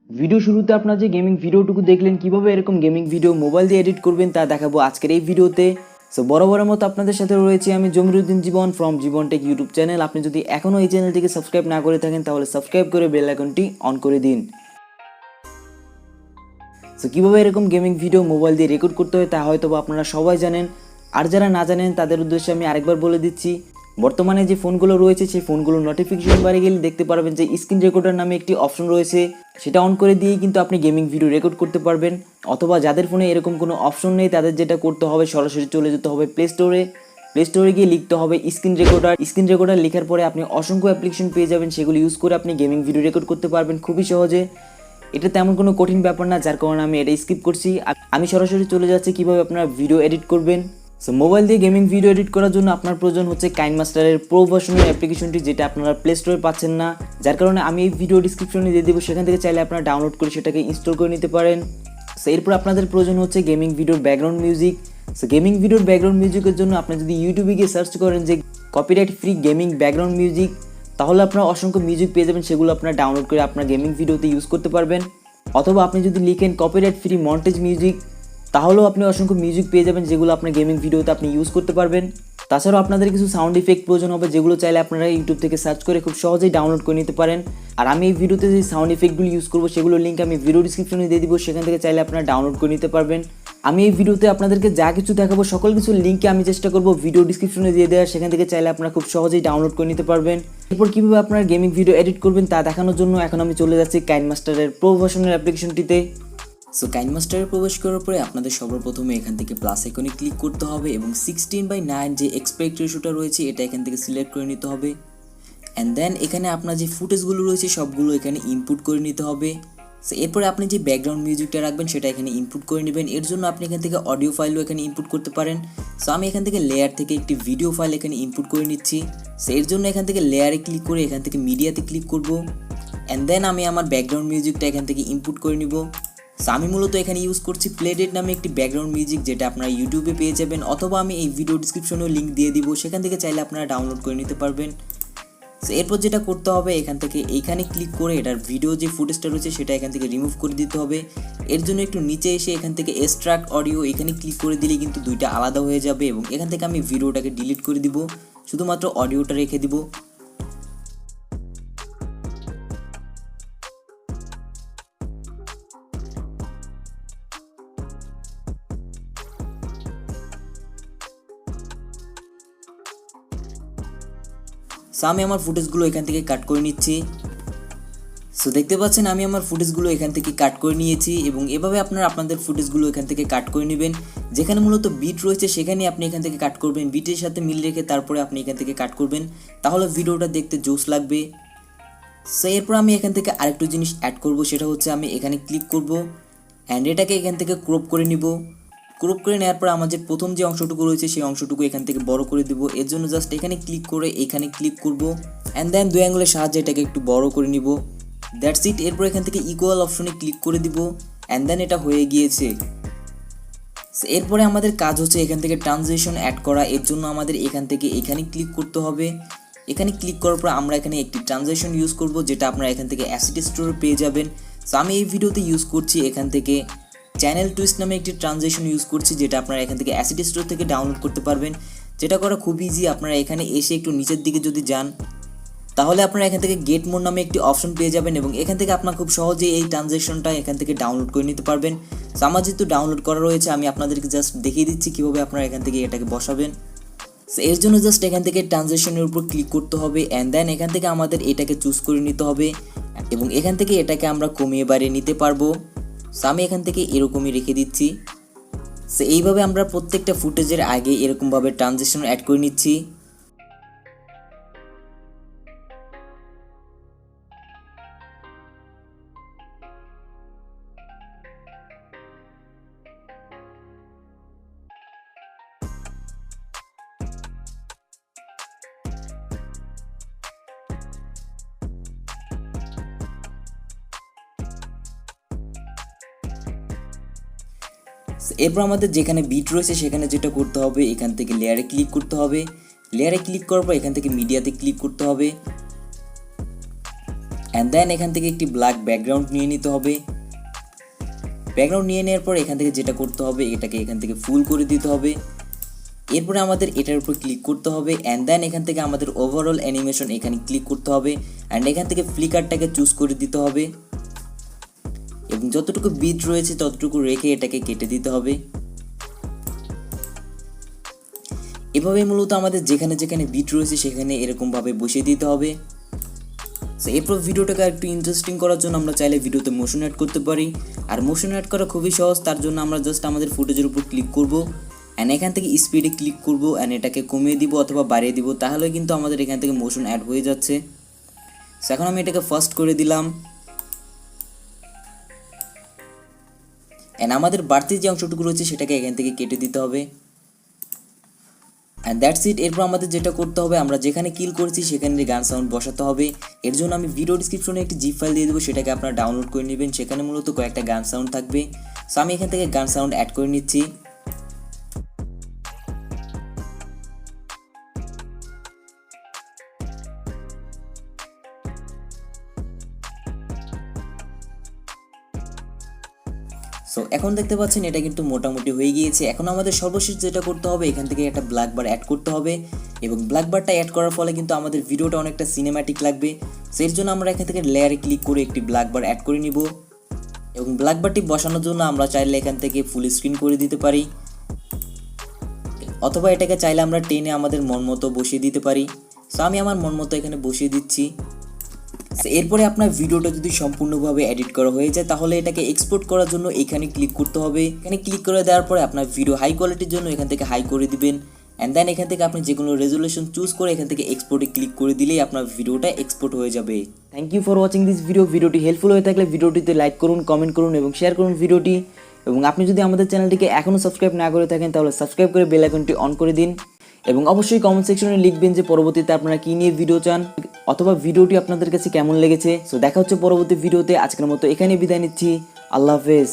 Video শুরুতে আপনারা যে গেমিং ভিডিওটুকু দেখলেন কিভাবে এরকম গেমিং ভিডিও মোবাইল দিয়ে এডিট করবেন তা দেখাবো আজকের এই ভিডিওতে। সো বরাবরের মতো আপনাদের সাথে রয়েছে আমি Jamiruddin Jibon from Jibon tech YouTube channel. আপনি যদি এখনও এই চ্যানেলটিকে সাবস্ক্রাইব না করে থাকেন তাহলে সাবস্ক্রাইব করে বেল আইকনটি অন করে দিন। সো কীভাবে এরকম গেমিং ভিডিও মোবাইল দিয়ে রেকর্ড করতে হয় তা হয়তো আপনারা সবাই জানেন, আর যারা না জানেন তাদের উদ্দেশ্যে আমি আরেকবার বলে দিচ্ছি। বর্তমানে যে ফোনগুলো রয়েছে সেই ফোনগুলোর নোটিফিকেশন বারে গেলে দেখতে পারবেন যে স্ক্রিন রেকর্ডার নামে একটি অপশন রয়েছে, সেটা অন করে দিয়েই কিন্তু আপনি গেমিং ভিডিও রেকর্ড করতে পারবেন। অথবা যাদের ফোনে এরকম কোনো অপশন নেই তাদের যেটা করতে হবে সরাসরি চলে যেতে হবে প্লে স্টোরে গিয়ে লিখতে হবে স্ক্রিন রেকর্ডার লেখার পরে আপনি অসংখ্য অ্যাপ্লিকেশন পেয়ে যাবেন, সেগুলো ইউজ করে আপনি গেমিং ভিডিও রেকর্ড করতে পারবেন খুবই সহজে। এটা তেমন কোনো কঠিন ব্যাপার না, যার কারণে আমি এটা স্কিপ করছি। আমি সরাসরি চলে যাচ্ছি কীভাবে আপনারা ভিডিও এডিট করবেন। সো মোবাইল দিয়ে গেমিং ভিডিও এডিট করার জন্য আপনার প্রয়োজন হচ্ছে কাইনমাস্টারের প্রো ভার্সনের অ্যাপ্লিকেশনটি, যেটা আপনারা প্লে স্টোরে পাচ্ছেন না, যার কারণে আমি এই ভিডিও ডিসক্রিপশনে দিয়ে দেবো, সেখান থেকে চাইলে আপনারা ডাউনলোড করে সেটাকে ইনস্টল করে নিতে পারেন। সো এরপর আপনাদের প্রয়োজন হচ্ছে গেমিং ভিডিওর ব্যাকগ্রাউন্ড মিউজিক। সো গেমিং ভিডিওর ব্যাকগ্রাউন্ড মিউজিকের জন্য আপনি যদি ইউটিউবে গিয়ে সার্চ করেন যে copyright free gaming background music, তাহলে আপনারা অসংখ্য মিউজিক পেয়ে যাবেন, সেগুলো আপনারা ডাউনলোড করে আপনার গেমিং ভিডিওতে ইউজ করতে পারবেন। অথবা আপনি যদি লিখেন কপিরাইট ফ্রি মন্টেজ মিউজিক, তাহলেও আপনি অসংখ্য মিউজিক পেয়ে যাবেন, যেগুলো আপনার গেমিং ভিডিওতে আপনি ইউজ করতে পারবেন। তাছাড়াও আপনাদের কিছু সাউন্ড ইফেক্ট প্রয়োজন হবে, যেগুলো চাইলে আপনারা ইউটিউব থেকে সার্চ করে খুব সহজেই ডাউনলোড করে নিতে পারেন। আর আমি এই ভিডিওতে যে সাউন্ড ইফেক্টগুলো ইউজ করবো সেগুলোর লিঙ্ক আমি ভিডিও ডিসক্রিপশনে দিয়ে দিব, সেখান থেকে চাইলে আপনারা ডাউনলোড করে নিতে পারবেন। আমি এই ভিডিওতে আপনাদেরকে যা কিছু দেখাবো সকল কিছুর লিঙ্কে আমি চেষ্টা করবো ভিডিও ডিসক্রিপশনে দিয়ে দেওয়ার, সেখান থেকে চাইলে আপনারা খুব সহজেই ডাউনলোড করে নিতে পারবেন। এরপর কীভাবে আপনারা গেমিং ভিডিও এডিট করবেন তা দেখানোর জন্য এখন আমি চলে যাচ্ছি কাইনমাস্টারের প্রো ভার্সনের অ্যাপ্লিকেশনটিতে। সো কাইনমাস্টারে প্রবেশ করার পরে আপনাদের সর্বপ্রথমে এখান থেকে প্লাস আইকনে ক্লিক করতে হবে এবং 16:9 যে এক্সপেক্ট রেশিওটা রয়েছে এটা এখান থেকে সিলেক্ট করে নিতে হবে। অ্যান্ড দেন এখানে আপনার যে ফুটেজগুলো রয়েছে সবগুলো এখানে ইনপুট করে নিতে হবে। সো এরপরে আপনি যে ব্যাকগ্রাউন্ড মিউজিকটা রাখবেন সেটা এখানে ইনপুট করে নেবেন। এর জন্য আপনি এখান থেকে অডিও ফাইলও এখানে ইনপুট করতে পারেন। সো আমি এখান থেকে লেয়ার থেকে একটি ভিডিও ফাইল এখানে ইনপুট করে নিচ্ছি। সো এর জন্য এখান থেকে লেয়ারে ক্লিক করে এখান থেকে মিডিয়াতে ক্লিক করব। অ্যান্ড দেন আমি আমার ব্যাকগ্রাউন্ড মিউজিকটা এখান থেকে ইনপুট করে নিব। সো আমি মূলত এখানে ইউজ করছি প্লেডেট নামে একটি ব্যাকগ্রাউন্ড মিউজিক, যেটা আপনারা ইউটিউবে পেয়ে যাবেন, অথবা আমি এই ভিডিও ডিসক্রিপশনেও লিঙ্ক দিয়ে দিব, সেখান থেকে চাইলে আপনারা ডাউনলোড করে নিতে পারবেন। সো এরপর যেটা করতে হবে এখান থেকে এইখানে ক্লিক করে এটার ভিডিও যে ফুটেজটা রয়েছে সেটা এখান থেকে রিমুভ করে দিতে হবে। এর জন্য একটু নিচে এসে এখান থেকে এক্সট্রাক্ট অডিও এখানে ক্লিক করে দিলে কিন্তু দুইটা আলাদা হয়ে যাবে, এবং এখান থেকে আমি ভিডিওটাকে ডিলিট করে দিব, শুধুমাত্র অডিওটা রেখে দিব। সো আমি আমার ফুটেজগুলো এখান থেকে কাট করে নিচ্ছি। সো দেখতে পাচ্ছেন আমি আমার ফুটেজগুলো এখান থেকে কাট করে নিয়েছি, এবং এভাবে আপনারা আপনাদের ফুটেজগুলো এখান থেকে কাট করে নেবেন। যেখানে মূলত বিট রয়েছে সেখানে আপনি এখান থেকে কাট করবেন, বিটের সাথে মিল রেখে তারপরে আপনি এখান থেকে কাট করবেন, তাহলে ভিডিওটা দেখতে জোস লাগবে। সো এরপর আমি এখান থেকে আরেকটু জিনিস অ্যাড করব, সেটা হচ্ছে আমি এখানে ক্লিক করব অ্যান্ড এটাকে এখান থেকে ক্রপ করে নিব। ক্রপ করে নেওয়ার পর আমার যে প্রথম যে অংশটুকু রয়েছে সেই অংশটুকু এখান থেকে বড় করে দিব। এর জন্য জাস্ট এখানে ক্লিক করে এখানে ক্লিক করব অ্যান্ড দেন দুই আঙুলের সাহায্যে এটাকে একটু বড় করে নিব। That's it. এরপর এখান থেকে ইকুয়াল অপশনে ক্লিক করে দিব অ্যান্ড দেন এটা হয়ে গিয়েছে। এরপরে আমাদের কাজ হচ্ছে এখান থেকে ট্রানজিশন অ্যাড করা। এর জন্য আমাদের এখান থেকে এখানে ক্লিক করতে হবে। এখানে ক্লিক করার পর আমরা এখানে একটি ট্রানজিশন ইউজ করব, যেটা আপনারা এখান থেকে অ্যাসেট স্টোরে পেয়ে যাবেন। সো আমি এই ভিডিওতে ইউজ করছি এখান থেকে চ্যানেল টুইস্ট নামে একটি ট্রানজিশন ইউজ করছি, যেটা আপনারা এখান থেকে অ্যাসেট স্টোর থেকে ডাউনলোড করতে পারবেন। যেটা করা খুব ইজি। আপনারা এখানে এসে একটু নিচের দিকে যদি যান তাহলে আপনারা এখান থেকে গেট মোড নামে একটি অপশন পেয়ে যাবেন, এবং এখান থেকে আপনারা খুব সহজেই এই ট্রানজ্যাকশনটা এখান থেকে ডাউনলোড করে নিতে পারবেন। সো আমার যেহেতু ডাউনলোড করা রয়েছে আমি আপনাদেরকে জাস্ট দেখিয়ে দিচ্ছি কীভাবে আপনারা এখান থেকে এটাকে বসাবেন। সো এর জন্য জাস্ট এখান থেকে ট্রানজ্যাকশনের উপর ক্লিক করতে হবে অ্যান্ড দেন এখান থেকে আমাদের এটাকে চুজ করে নিতে হবে, এবং এখান থেকে এটাকে আমরা কমিয়ে বাড়িয়ে নিতে পারবো। সো আমি এখান থেকে এরকমই রেখে দিচ্ছি। সো এইভাবে আমরা প্রত্যেকটা ফুটেজের আগে এরকমভাবে ট্রানজ্যাকশন অ্যাড করে নিচ্ছি। এরপর আমাদের যেখানে বিট রয়েছে সেখানে যেটা করতে হবে এখান থেকে লেয়ারে ক্লিক করতে হবে। লেয়ারে ক্লিক করার পর এখান থেকে মিডিয়াতে ক্লিক করতে হবে অ্যান্ড দেন এখান থেকে একটি ব্ল্যাক ব্যাকগ্রাউন্ড নিয়ে নিতে হবে। ব্যাকগ্রাউন্ড নিয়ে নেওয়ার পর এখান থেকে যেটা করতে হবে, এটাকে এখান থেকে ফুল করে দিতে হবে। এরপরে আমাদের এটার উপর ক্লিক করতে হবে অ্যান্ড দেন এখান থেকে আমাদের ওভারঅল অ্যানিমেশন এখানে ক্লিক করতে হবে অ্যান্ড এখান থেকে ফ্লিকারটাকে চুজ করে দিতে হবে এবং যতটুকু বিট রয়েছে ততটুকু রেখে এটাকে কেটে দিতে হবে। এভাবে মূলত আমাদের যেখানে যেখানে বিট রয়েছে সেখানে এরকমভাবে বসিয়ে দিতে হবে। সো এরপর ভিডিওটাকে একটু ইন্টারেস্টিং করার জন্য আমরা চাইলে ভিডিওতে মোশন অ্যাড করতে পারি। আর মোশন অ্যাড করা খুবই সহজ, তার জন্য আমরা জাস্ট আমাদের ফুটেজের উপর ক্লিক করব অ্যান্ড এখান থেকে স্পিডে ক্লিক করব অ্যান্ড এটাকে কমিয়ে দিব অথবা বাড়িয়ে দিব, তাহলে কিন্তু আমাদের এখান থেকে মোশন অ্যাড হয়ে যাচ্ছে। সো এখন আমি এটাকে ফার্স্ট করে দিলাম অ্যান্ড আমাদের বাড়তি যে অংশটুকু রয়েছে সেটাকে এখান থেকে কেটে দিতে হবে অ্যান্ড দ্যাটস ইট। এরপর আমাদের যেটা করতে হবে, আমরা যেখানে কিল করেছি সেখানে গান সাউন্ড বসাতে হবে। এর জন্য আমি ভিডিও ডিসক্রিপশনে একটি জিপ ফাইল দিয়ে দেবো, সেটাকে আপনারা ডাউনলোড করে নেবেন। সেখানে মূলত কয়েকটা গান সাউন্ড থাকবে। সো আমি এখান থেকে গান সাউন্ড অ্যাড করে নিচ্ছি। সো এখন দেখতে পাচ্ছেন এটা কিন্তু মোটামুটি হয়ে গিয়েছে। এখন আমাদের সর্বশেষ যেটা করতে হবে, এখান থেকে একটা ব্ল্যাক বার অ্যাড করতে হবে এবং ব্ল্যাক বারটা অ্যাড করার ফলে কিন্তু আমাদের ভিডিওটা অনেকটা সিনেম্যাটিক লাগবে। সো এর জন্য আমরা এখান থেকে লেয়ারে ক্লিক করে একটি ব্ল্যাক বার অ্যাড করে নিব এবং ব্ল্যাক বারটি বসানোর জন্য আমরা চাইলে এখান থেকে ফুল স্ক্রিন করে দিতে পারি অথবা এটাকে চাইলে আমরা টেনে আমাদের মন মতো বসিয়ে দিতে পারি। সো আমি আমার মন মতো এখানে বসিয়ে দিচ্ছি। এরপরে আপনার ভিডিওটা যদি সম্পূর্ণভাবে এডিট করা হয়ে যায় তাহলে এটাকে এক্সপোর্ট করার জন্য এখানে ক্লিক করতে হবে। এখানে ক্লিক করে দেওয়ার পরে আপনার ভিডিও হাই কোয়ালিটির জন্য এখান থেকে হাই করে দিবেন অ্যান্ড দেন এখান থেকে আপনি যে কোনো রেজুলেশন চুজ করে এখান থেকে এক্সপোর্টে ক্লিক করে দিলেই আপনার ভিডিওটা এক্সপোর্ট হয়ে যাবে। Thank you for watching this video. ভিডিওটি হেল্পফুল হয়ে থাকলে ভিডিওটিতে লাইক করুন, কমেন্ট করুন এবং শেয়ার করুন ভিডিওটি। এবং আপনি যদি আমাদের চ্যানেলটিকে এখনও সাবস্ক্রাইব না করে থাকেন তাহলে সাবস্ক্রাইব করে বেল আইকনটি অন করে দিন এবং অবশ্যই কমেন্ট সেকশনে লিখবেন যে পরবর্তীতে আপনারা কী নিয়ে ভিডিও চান অথবা ভিডিওটি আপনাদের কাছে কেমন লেগেছে। সো দেখা হচ্ছে পরবর্তী ভিডিওতে। আজকের মতো এখানেই বিদায় নিচ্ছি। আল্লাহ হাফেজ।